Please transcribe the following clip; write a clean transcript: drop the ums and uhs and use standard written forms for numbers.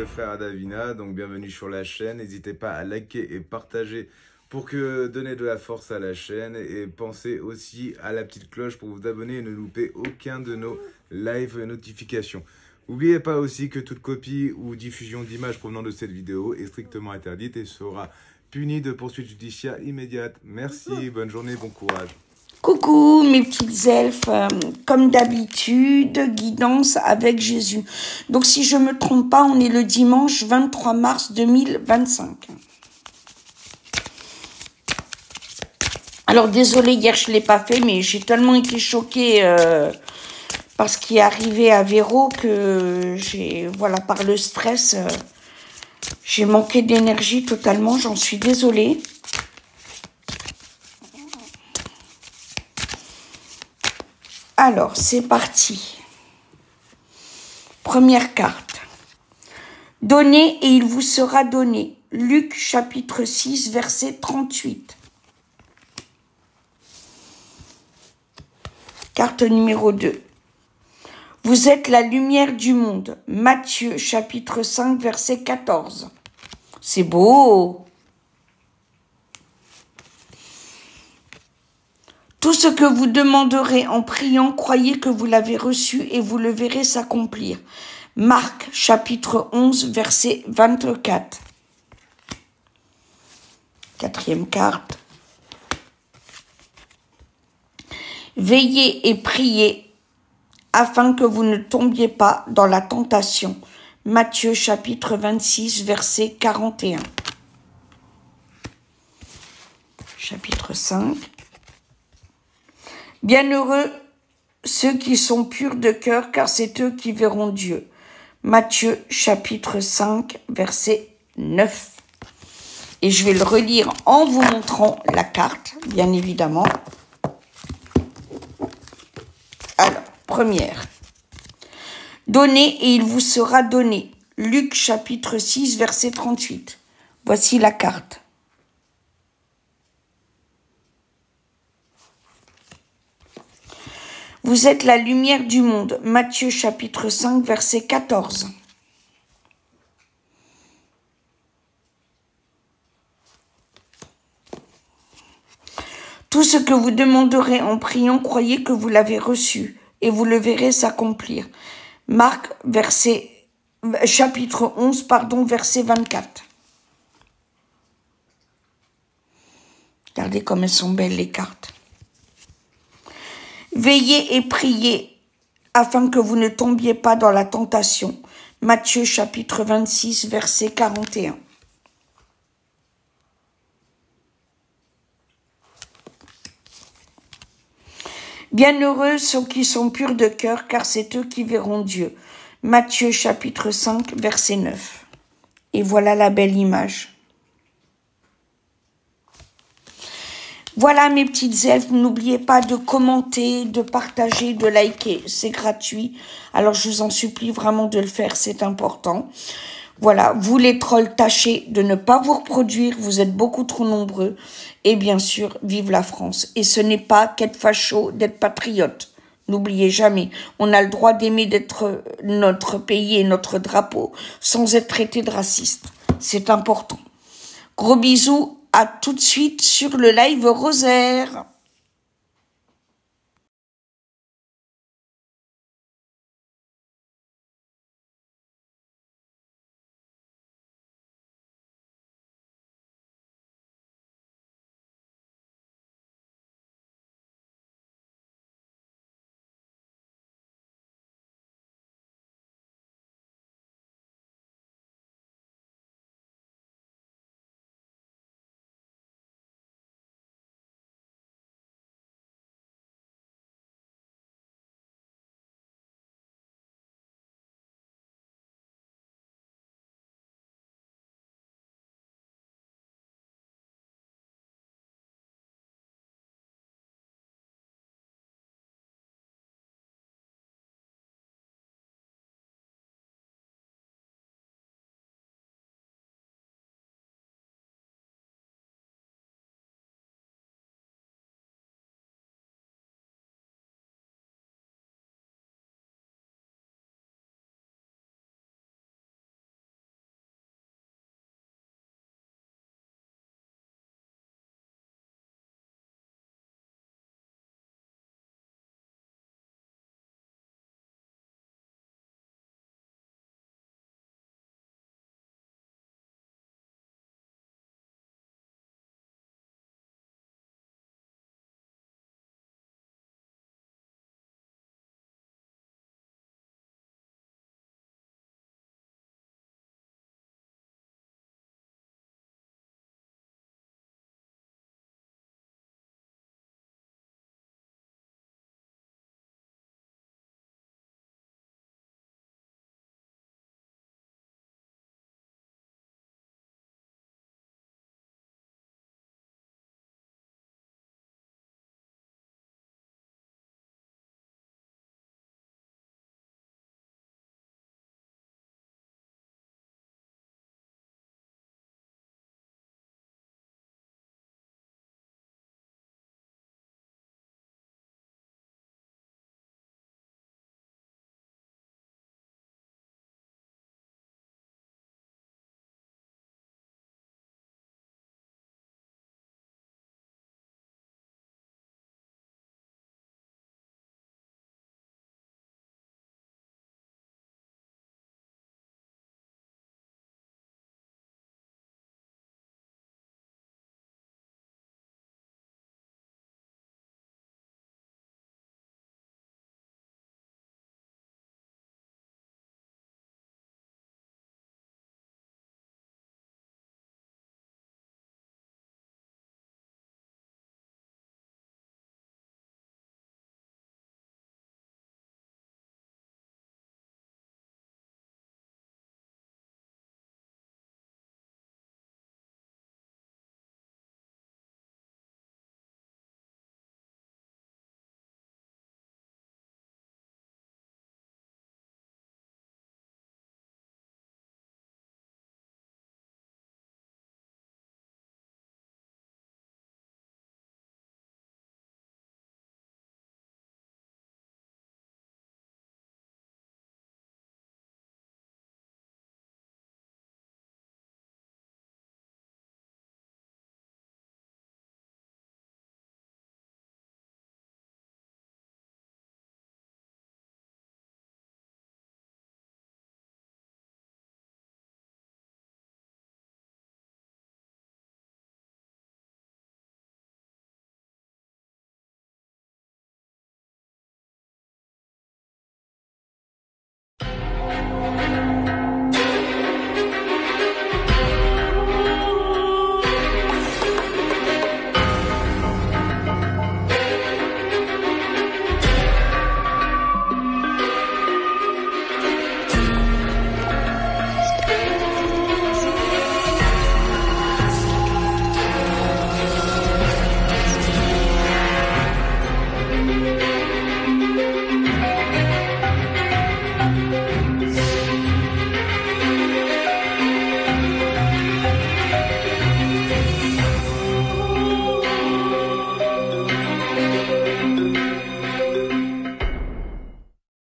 le frère Davina, donc bienvenue sur la chaîne. N'hésitez pas à liker et partager pour que donner de la force à la chaîne. Et pensez aussi à la petite cloche pour vous abonner et ne louper aucun de nos live notifications. N'oubliez pas aussi que toute copie ou diffusion d'images provenant de cette vidéo est strictement interdite et sera punie de poursuites judiciaires immédiates. Merci, bonne journée, bon courage. Coucou mes petites elfes, comme d'habitude, guidance avec Jésus. Donc si je me trompe pas, on est le dimanche 23 mars 2025. Alors désolé, hier je l'ai pas fait, mais j'ai tellement été choquée par ce qui est arrivé à Véro que voilà, par le stress, j'ai manqué d'énergie totalement, j'en suis désolée. Alors, c'est parti. Première carte. Donnez et il vous sera donné. Luc chapitre 6, verset 38. Carte numéro 2. Vous êtes la lumière du monde. Matthieu chapitre 5, verset 14. C'est beau. Tout ce que vous demanderez en priant, croyez que vous l'avez reçu et vous le verrez s'accomplir. Marc, chapitre 11, verset 24. Quatrième carte. Veillez et priez afin que vous ne tombiez pas dans la tentation. Matthieu, chapitre 26, verset 41. Chapitre 5. Bienheureux ceux qui sont purs de cœur, car c'est eux qui verront Dieu. Matthieu, chapitre 5, verset 9. Et je vais le relire en vous montrant la carte, bien évidemment. Alors, première. Donnez et il vous sera donné. Luc, chapitre 6, verset 38. Voici la carte. Vous êtes la lumière du monde. Matthieu chapitre 5, verset 14. Tout ce que vous demanderez en priant, croyez que vous l'avez reçu et vous le verrez s'accomplir. Marc chapitre 11, verset 24. Regardez comme elles sont belles les cartes. Veillez et priez afin que vous ne tombiez pas dans la tentation. Matthieu chapitre 26, verset 41. Bienheureux ceux qui sont purs de cœur, car c'est eux qui verront Dieu. Matthieu chapitre 5, verset 9. Et voilà la belle image. Voilà mes petites elfes, n'oubliez pas de commenter, de partager, de liker, c'est gratuit. Alors je vous en supplie vraiment de le faire, c'est important. Voilà, vous les trolls, tâchez de ne pas vous reproduire, vous êtes beaucoup trop nombreux. Et bien sûr, vive la France. Et ce n'est pas qu'être facho, d'être patriote. N'oubliez jamais, on a le droit d'aimer d'être notre pays et notre drapeau sans être traité de raciste. C'est important. Gros bisous. À tout de suite sur le live Rosaire.